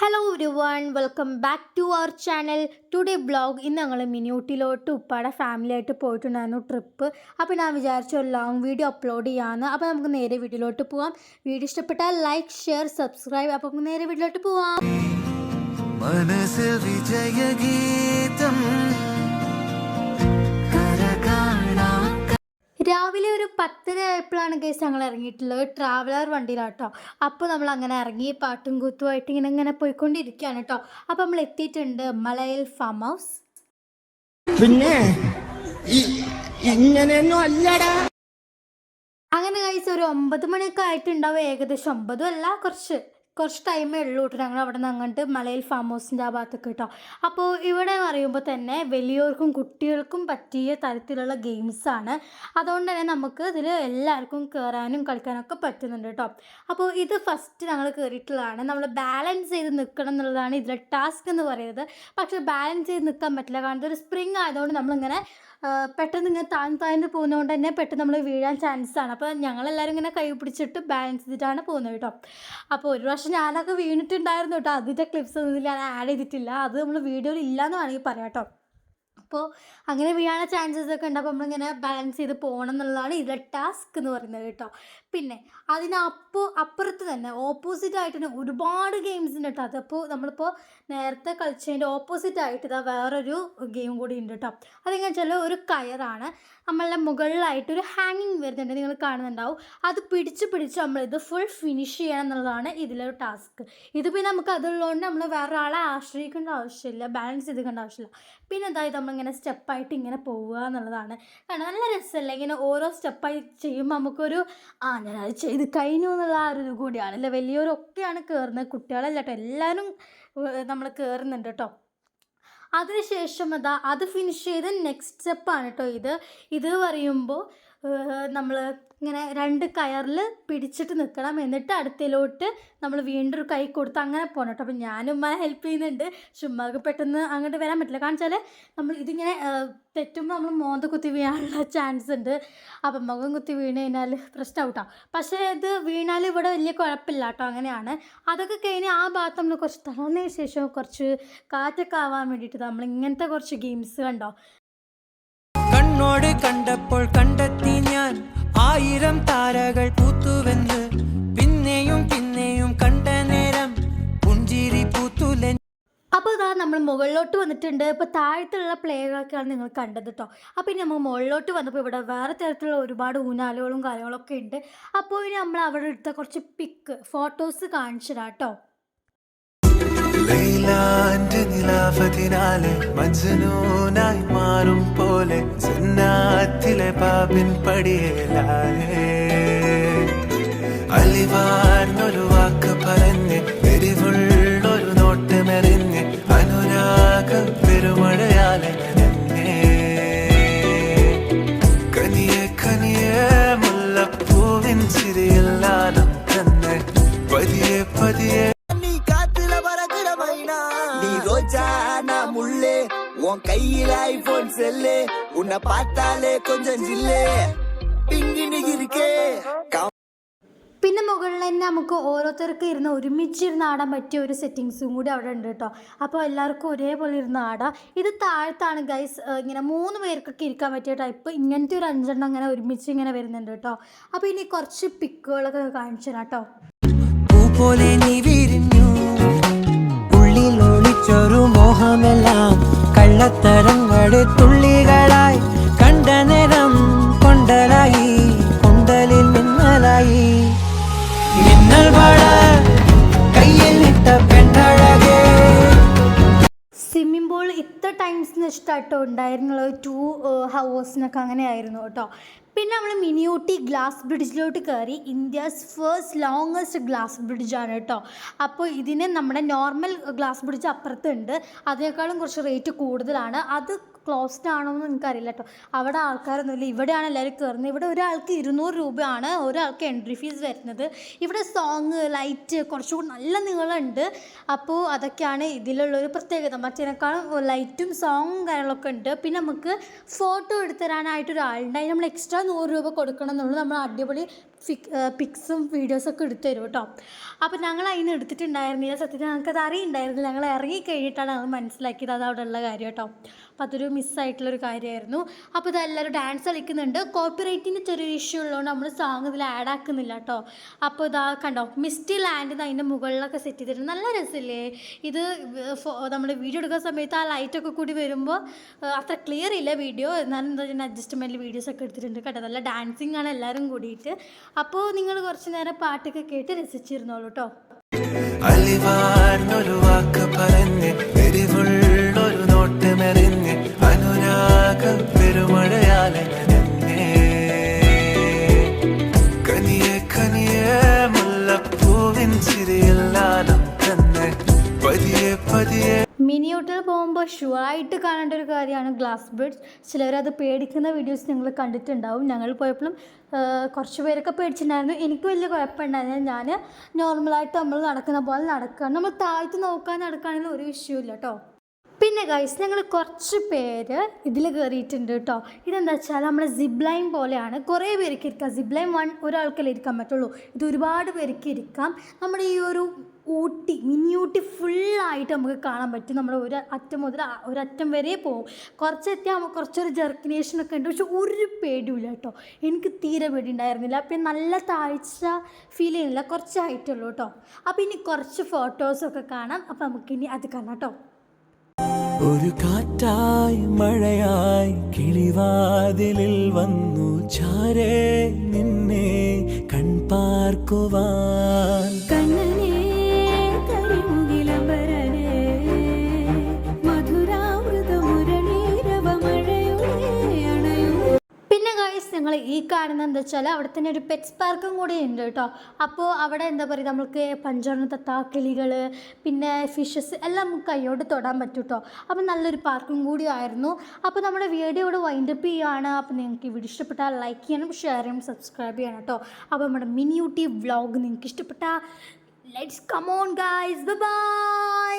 Hello everyone, welcome back to our channel. Today blog. ഇന്ന് ഞങ്ങൾ മിനിയൂട്ടിയിലോട്ട് ഉപ്പാടെ family ആയിട്ട് പോയിട്ടുണ്ടായിരുന്നു ട്രിപ്പ്. അപ്പോൾ ഞാൻ വിചാരിച്ചു ഒരു ലോങ് വീഡിയോ അപ്ലോഡ് ചെയ്യാമെന്ന്. അപ്പോൾ നമുക്ക് നേരെ വീഡിയോയിലോട്ട് പോവാം. വീഡിയോ ഇഷ്ടപ്പെട്ടാൽ ലൈക്ക്, ഷെയർ, സബ്സ്ക്രൈബ്. അപ്പോൾ നമുക്ക് നേരെ വീഡിയോയിലോട്ട് പോവാം. രാവിലെ ഒരു 10:30 ആയപ്പോഴാണ് ഗൈസ് ഞങ്ങൾ ഇറങ്ങിയിട്ടുള്ളത്. ട്രാവലർ വണ്ടിയിലാട്ടോ. അപ്പോൾ നമ്മൾ അങ്ങനെ ഇറങ്ങി പാട്ടും കൂത്തുമായിട്ട് ഇങ്ങനെ പോയിക്കൊണ്ടിരിക്കുകയാണ് കേട്ടോ. അപ്പോൾ നമ്മൾ എത്തിയിട്ടുണ്ട് മലയിൽ ഫാം ഹൗസ്. പിന്നെ ഇങ്ങനെയൊന്നും അല്ലടാ. അങ്ങനെ ഗൈസ് ഒരു 9 മണിയൊക്കെ ആയിട്ടുണ്ടാവും ഏകദേശം. 9 അല്ല, കുറച്ച് ടൈമേ ഉള്ളൂ കേട്ടോ. ഞങ്ങൾ അവിടെ നിന്ന് അങ്ങോട്ട് മലയിൽ ഫാം ഹൗസിൻ്റെ ആ ഭാഗത്തൊക്കെ കേട്ടോ. അപ്പോൾ ഇവിടെ പറയുമ്പോൾ തന്നെ വലിയവർക്കും കുട്ടികൾക്കും പറ്റിയ തരത്തിലുള്ള ഗെയിംസാണ്. അതുകൊണ്ട് തന്നെ നമുക്ക് ഇതിൽ എല്ലാവർക്കും കയറാനും കളിക്കാനൊക്കെ പറ്റുന്നുണ്ട് കേട്ടോ. അപ്പോൾ ഇത് ഫസ്റ്റ് ഞങ്ങൾ കയറിയിട്ടുള്ളതാണ്. നമ്മൾ ബാലൻസ് ചെയ്ത് നിൽക്കണം എന്നുള്ളതാണ് ഇതിലെ ടാസ്ക് എന്ന് പറയുന്നത്. പക്ഷേ ബാലൻസ് ചെയ്ത് നിൽക്കാൻ പറ്റില്ല, കാരണം ഇതൊരു സ്പ്രിങ് ആയതുകൊണ്ട് നമ്മളിങ്ങനെ പെട്ടെന്ന് ഇങ്ങനെ താഴ്ന്നു പോകുന്നതുകൊണ്ട് തന്നെ പെട്ടെന്ന് നമ്മൾ വീഴാൻ ചാൻസാണ്. അപ്പോൾ ഞങ്ങളെല്ലാവരും ഇങ്ങനെ കൈ പിടിച്ചിട്ട് ബാലൻസ് ചെയ്തിട്ടാണ് പോകുന്നത് കേട്ടോ. അപ്പോൾ ഒരു പ്രാവശ്യം ഞാനൊക്കെ വീണിട്ടുണ്ടായിരുന്നു കേട്ടോ. അതിൻ്റെ ക്ലിപ്സ് ഒന്നും ഞാൻ ആഡ് ചെയ്തിട്ടില്ല. അത് നമ്മൾ വീഡിയോയിൽ ഇല്ലയെന്ന് വേണമെങ്കിൽ പറയാം കേട്ടോ. അപ്പോൾ അങ്ങനെ വീഴാനുള്ള ചാൻസസ് ഒക്കെ ഉണ്ട്. അപ്പോൾ നമ്മളിങ്ങനെ ബാലൻസ് ചെയ്ത് പോകണം എന്നുള്ളതാണ് ഇതിലെ ടാസ്ക് എന്ന് പറയുന്നത് കേട്ടോ. പിന്നെ അപ്പുറത്ത് തന്നെ ഓപ്പോസിറ്റായിട്ട് തന്നെ ഒരുപാട് ഗെയിംസ് ഉണ്ട് കേട്ടോ. അതപ്പോൾ നമ്മളിപ്പോൾ നേരത്തെ കളിച്ചതിൻ്റെ ഓപ്പോസിറ്റായിട്ട് ഇതാ വേറൊരു ഗെയിം കൂടി ഉണ്ട് കേട്ടോ. അതെങ്ങനെ വെച്ചാൽ ഒരു കയറാണ്. നമ്മളുടെ മുകളിലായിട്ടൊരു ഹാങ്ങിങ് വരുന്നുണ്ട്, നിങ്ങൾ കാണുന്നുണ്ടാവും. അത് പിടിച്ച് നമ്മളിത് ഫുൾ ഫിനിഷ് ചെയ്യണം എന്നുള്ളതാണ് ഇതിലൊരു ടാസ്ക്. ഇത് പിന്നെ നമുക്ക് അതുള്ളതുകൊണ്ട് നമ്മൾ വേറൊരാളെ ആശ്രയിക്കേണ്ട ആവശ്യമില്ല, ബാലൻസ് ചെയ്തിക്കേണ്ട ആവശ്യമില്ല. പിന്നെ അതായത് നമ്മളിങ്ങനെ സ്റ്റെപ്പായിട്ട് ഇങ്ങനെ പോവുക എന്നുള്ളതാണ്. കാരണം നല്ല രസമല്ല ഇങ്ങനെ ഓരോ സ്റ്റെപ്പായി ചെയ്യുമ്പോൾ നമുക്കൊരു ഞാനത് ചെയ്ത് കഴിഞ്ഞു എന്നുള്ള ആ ഒരു ഇത് കൂടിയാണ്. അല്ല, വലിയവരൊക്കെയാണ് കയറുന്നത്, കുട്ടികളല്ല കേട്ടോ. എല്ലാവരും നമ്മൾ കയറുന്നുണ്ട് കേട്ടോ. അതിനുശേഷം അത് ഫിനിഷ് ചെയ്ത് നെക്സ്റ്റ് സ്റ്റെപ്പാണ് കേട്ടോ ഇത് പറയുമ്പോൾ നമ്മൾ ഇങ്ങനെ 2 കയറിൽ പിടിച്ചിട്ട് നിൽക്കണം. എന്നിട്ട് അടുത്തയിലോട്ട് നമ്മൾ വീണ്ടും ഒരു കൈ കൊടുത്ത് അങ്ങനെ പോകണം കേട്ടോ. അപ്പം ഞാനും ഉമ്മ ഹെൽപ്പ് ചെയ്യുന്നുണ്ട്. ചുമ്മാക്ക് പെട്ടെന്ന് അങ്ങോട്ട് വരാൻ പറ്റില്ല, കാരണം വെച്ചാൽ നമ്മൾ ഇതിങ്ങനെ തെറ്റുമ്പോൾ നമ്മൾ മോന്ത കുത്തി വീഴാനുള്ള ചാൻസ് ഉണ്ട്. അപ്പം മുഖം കുത്തി വീണ് കഴിഞ്ഞാൽ പ്രശ്നമാവും കേട്ടോ. പക്ഷേ ഇത് വീണാൽ ഇവിടെ വലിയ കുഴപ്പമില്ല കേട്ടോ. അങ്ങനെയാണ്. അതൊക്കെ കഴിഞ്ഞ് ആ ഭാഗത്ത് നമ്മൾ കുറച്ച് തളർന്നതിന് ശേഷം കുറച്ച് കാറ്റൊക്കെ ആവാൻ വേണ്ടിയിട്ട് നമ്മൾ ഇങ്ങനത്തെ കുറച്ച് ഗെയിംസ് കണ്ടോ. കണ്ണോട് കണ്ടപ്പോൾ കണ്ടെത്തി ഞാൻ 1000 താരകൾ പൂത്തുവെന്ന്, പിന്നെയും കണ്ട നേരം പുഞ്ചിരി പൂത്തുല. അപ്പോൾ ഇതാ നമ്മൾ മുകളിലോട്ട് വന്നിട്ടുണ്ട്. ഇപ്പോൾ താഴത്തുള്ള പ്ലേകളൊക്കെയാണ് നിങ്ങൾ കണ്ടത് കേട്ടോ. അപ്പോൾ ഇനി നമ്മൾ മുകളിലോട്ട് വന്നപ്പോൾ ഇവിടെ വേറെ തരത്തിലുള്ള ഒരുപാട് ഊഞ്ഞാലുകളും കാര്യങ്ങളൊക്കെ ഉണ്ട്. അപ്പോൾ ഇനി നമ്മൾ അവിടെ എടുത്ത കുറച്ച് ഫോട്ടോസ് കാണിച്ചു തരാം കേട്ടോ. നിലാവതിനാലെ മജ്നൂനായി മാറും പോലെ ജന്നാത്തിലെ പാപിൻ പടിയേലാലേ അലിവാർന്നൊരു വാക്ക് പറഞ്ഞ് എരിവുള്ളൊരു നോട്ടമെറിഞ്ഞ് അനുരാഗ പെരുമഴയാലെ നനഞ്ഞേ കനിയെ മുല്ലപ്പൂവിൻ ചിരിയില്ലാതെ തന്നെ പതിയെ முள்ளே உன் கையில ஐபோன் செல்லு உன்னை பார்த்தாலே கொஞ்சம் ஜில்லே பிங்கினி இருக்கே. പിന്നെ മുകളിൽ തന്നെ നമുക്ക് ഓരോരുത്തർക്ക് ഒരുമിച്ചിരുന്ന് ആടാൻ പറ്റിയ ഒരു സെറ്റിങ്സും കൂടി അവിടെ ഉണ്ട് കേട്ടോ. അപ്പോൾ എല്ലാവർക്കും ഒരേപോലെ ഇരുന്ന് ആടാം. ഇത് താഴത്താണ് ഗൈസ്. ഇങ്ങനെ 3 പേർക്കൊക്കെ ഇരിക്കാൻ പറ്റിയ ടൈപ്പ്. ഇങ്ങനത്തെ ഒരു 5 എണ്ണം അങ്ങനെ ഒരുമിച്ച് ഇങ്ങനെ വരുന്നുണ്ട് കേട്ടോ. അപ്പോൾ ഇനി കുറച്ച് പിക്കുകളൊക്കെ കാണിച്ചു തരാം കേട്ടോ. ഒളിച്ചൊരു മോഹമെല്ലാം കള്ളത്തരങ്ങളുടെ തുള്ളികളായി കണ്ട നേരം കൊണ്ടലായി കൊണ്ടലിൽ മിന്നലായി മിന്നൽ വള കയ്യിൽ ഇട്ട പെണ്ണഴകേ. സ്വിമ്മിംഗ് പൂൾ ഇത്ര ടൈംസിന് ഇഷ്ടമായിട്ടോ ഉണ്ടായിരുന്നുള്ളത് 2 ഹവേഴ്സിനൊക്കെ അങ്ങനെ ആയിരുന്നു കേട്ടോ. പിന്നെ നമ്മൾ മിനിയൂട്ടി ഗ്ലാസ് ബ്രിഡ്ജിലോട്ട് കയറി. ഇന്ത്യസ് ഫസ്റ്റ് ലോങ്ങസ്റ്റ് ഗ്ലാസ് ബ്രിഡ്ജാണ് കേട്ടോ. അപ്പോൾ ഇതിന് നമ്മുടെ നോർമൽ ഗ്ലാസ് ബ്രിഡ്ജ് അപ്പുറത്തുണ്ട്, അതിനേക്കാളും കുറച്ച് റേറ്റ് കൂടുതലാണ്. അത് ക്ലോസ്ഡ് ആണോ എന്ന് എനിക്കറിയില്ല കേട്ടോ. അവിടെ ആൾക്കാരൊന്നുമില്ല, ഇവിടെയാണ് എല്ലാവരും കയറുന്നത്. ഇവിടെ ഒരാൾക്ക് 200 രൂപയാണ് ഒരാൾക്ക് എൻട്രി ഫീസ് വരുന്നത്. ഇവിടെ സോങ്, ലൈറ്റ് കുറച്ചുകൂടി നല്ല നീളമുണ്ട്. അപ്പോൾ അതൊക്കെയാണ് ഇതിലുള്ളൊരു പ്രത്യേകത. മറ്റേനേക്കാളും ലൈറ്റും സോങ്ങും കാര്യങ്ങളൊക്കെ ഉണ്ട്. പിന്നെ നമുക്ക് ഫോട്ടോ എടുത്തു തരാനായിട്ട് ഒരാളുണ്ട്. അതിന് നമ്മൾ എക്സ്ട്രാ 100 രൂപ കൊടുക്കണം എന്നുള്ളൂ. നമ്മൾ അടിപൊളി പിക്സും വീഡിയോസൊക്കെ എടുത്തു തരും കേട്ടോ. അപ്പോൾ ഞങ്ങൾ അതിന് എടുത്തിട്ടുണ്ടായിരുന്നില്ല. സത്യത്തിൽ ഞങ്ങൾക്കത് അറിയുണ്ടായിരുന്നില്ല. ഞങ്ങൾ ഇറങ്ങി കഴിഞ്ഞിട്ടാണ് ഞങ്ങൾ മനസ്സിലാക്കിയത് അത് അവിടെ ഉള്ള കാര്യം കേട്ടോ. അപ്പോൾ അതൊരു മിസ്സായിട്ടുള്ളൊരു കാര്യമായിരുന്നു. അപ്പോൾ ഇതെല്ലാവരും ഡാൻസ് കളിക്കുന്നുണ്ട്. കോപ്പിറൈറ്റിൻ്റെ ചെറിയൊരു ഇഷ്യൂ ഉള്ളതുകൊണ്ട് നമ്മൾ സോങ് ഇതിൽ ആഡ് ആക്കുന്നില്ല കേട്ടോ. അപ്പോൾ ഇതാ കണ്ടോ, മിസ്റ്റി ലാൻഡിൽ അതിൻ്റെ മുകളിലൊക്കെ സെറ്റ് ചെയ്തിട്ടുണ്ട്. നല്ല രസമില്ലേ ഇത്? നമ്മൾ വീഡിയോ എടുക്കുന്ന സമയത്ത് ആ ലൈറ്റൊക്കെ കൂടി വരുമ്പോൾ അത്ര ക്ലിയർ ഇല്ല വീഡിയോ. എന്നാലും എന്താ ഞാൻ അഡ്ജസ്റ്റ്മെൻറ്റിൽ വീഡിയോസൊക്കെ എടുത്തിട്ടുണ്ട് കേട്ടോ. നല്ല ഡാൻസിങ് ആണ് എല്ലാവരും കൂടിയിട്ട്. അപ്പോൾ നിങ്ങൾ കുറച്ച് നേരം പാട്ടൊക്കെ കേട്ട് രസിച്ചിരുന്നോളൂ കേട്ടോ. അലിവാർന്നൊരു വാക്ക് പറഞ്ഞ് എരിവുള്ളൊരു നോട്ടമെറിഞ്ഞ് അനുരാഗ പെരുമഴയാലെ നനഞ്ഞേ. കനിയെ കനിയെ മുല്ലപ്പൂവിൻ ചിരിയില്ലാതും തന്നെ പതിയെ പതിയെ. മിനിയൂട്ടിൽ പോകുമ്പോൾ ഷൂ ആയിട്ട് കാണേണ്ട ഒരു കാര്യമാണ് ഗ്ലാസ് ബ്രിഡ്ജ്. ചിലവരത് പേടിക്കുന്ന വീഡിയോസ് ഞങ്ങൾ കണ്ടിട്ടുണ്ടാവും. ഞങ്ങൾ പോയപ്പോഴും കുറച്ച് പേരൊക്കെ പേടിച്ചിട്ടുണ്ടായിരുന്നു. എനിക്ക് വലിയ കുഴപ്പമുണ്ടായിരുന്നു. ഞാൻ നോർമലായിട്ട് നമ്മൾ നടക്കുന്ന പോലെ നടക്കുകയാണ്. നമ്മൾ താഴ്ത്ത് നോക്കാൻ നടക്കുകയാണെങ്കിൽ ഒരു ഇഷ്യൂ ഇല്ല കേട്ടോ. പിന്നെ ഗൈസ്, ഞങ്ങൾ കുറച്ച് പേര് ഇതിൽ കയറിയിട്ടുണ്ട് കേട്ടോ. ഇതെന്താ വെച്ചാൽ നമ്മുടെ സിബ് ലൈൻ പോലെയാണ്. കുറേ പേർക്ക് ഇരിക്കാം. സിബ് ലൈൻ ഒരാൾക്കല്ലേ ഇരിക്കാൻ പറ്റുള്ളൂ. ഇത് ഒരുപാട് പേർക്ക് ഇരിക്കാം. നമ്മുടെ ഈ ഒരു മിനി ഊട്ടി ഫുള്ളായിട്ട് നമുക്ക് കാണാൻ പറ്റും. നമ്മൾ ഒരു അറ്റം മുതൽ ഒരറ്റം വരെ പോകും. കുറച്ചെത്തിയാൽ കുറച്ചൊരു ജെർക്കിനേഷനൊക്കെ ഉണ്ട്. പക്ഷെ ഒരു പേടിയില്ല കേട്ടോ. എനിക്ക് തീരെ പേടി ഉണ്ടായിരുന്നില്ല. പിന്നെ നല്ല താഴ്ച ഫീൽ ചെയ്യുന്നില്ല. കുറച്ച് ഹൈറ്റുള്ളൂ കേട്ടോ. അപ്പോൾ ഇനി കുറച്ച് ഫോട്ടോസൊക്കെ കാണാം. അപ്പോൾ നമുക്കിനി അത് കാണാം കേട്ടോ. ഒരു കാറ്റായി മഴയായി കിളിവാതിലിൽ വന്നു ചാരേ നിന്നെ കൺപാർക്കുവാൻ. കണ്ണനേ കരിമുകിലംബരനേ മധുരാമൃത മുരളീരവ മഴയുടെ അണയൂ. പിന്നെ ഗൈസ്, ഞങ്ങൾ ഈ കാണുന്നത് എന്താ വെച്ചാൽ അവിടെ തന്നെ ഒരു പെറ്റ്സ് പാർക്കും കൂടി ഉണ്ട് കേട്ടോ. അപ്പോൾ അവിടെ എന്താ പറയുക, നമുക്ക് പഞ്ചവർണ്ണ തത്ത, കിളികൾ, പിന്നെ ഫിഷസ് എല്ലാം നമുക്ക് കൈയോട് തൊടാൻ പറ്റും കേട്ടോ. അപ്പോൾ നല്ലൊരു പാർക്കും കൂടി ആയിരുന്നു. അപ്പോൾ നമ്മുടെ വീഡിയോ ഇവിടെ വൈൻഡപ്പ് ചെയ്യുകയാണ്. അപ്പോൾ നിങ്ങൾക്ക് ഈ വീഡിയോ ഇഷ്ടപ്പെട്ടാൽ ലൈക്ക് ചെയ്യണം, ഷെയർ ചെയ്യണം, സബ്സ്ക്രൈബ് ചെയ്യണം കേട്ടോ. അപ്പോൾ നമ്മുടെ മിനി ഊട്ടി വ്ളോഗ് നിങ്ങൾക്ക് ഇഷ്ടപ്പെട്ടാൽ let's come on guys, by.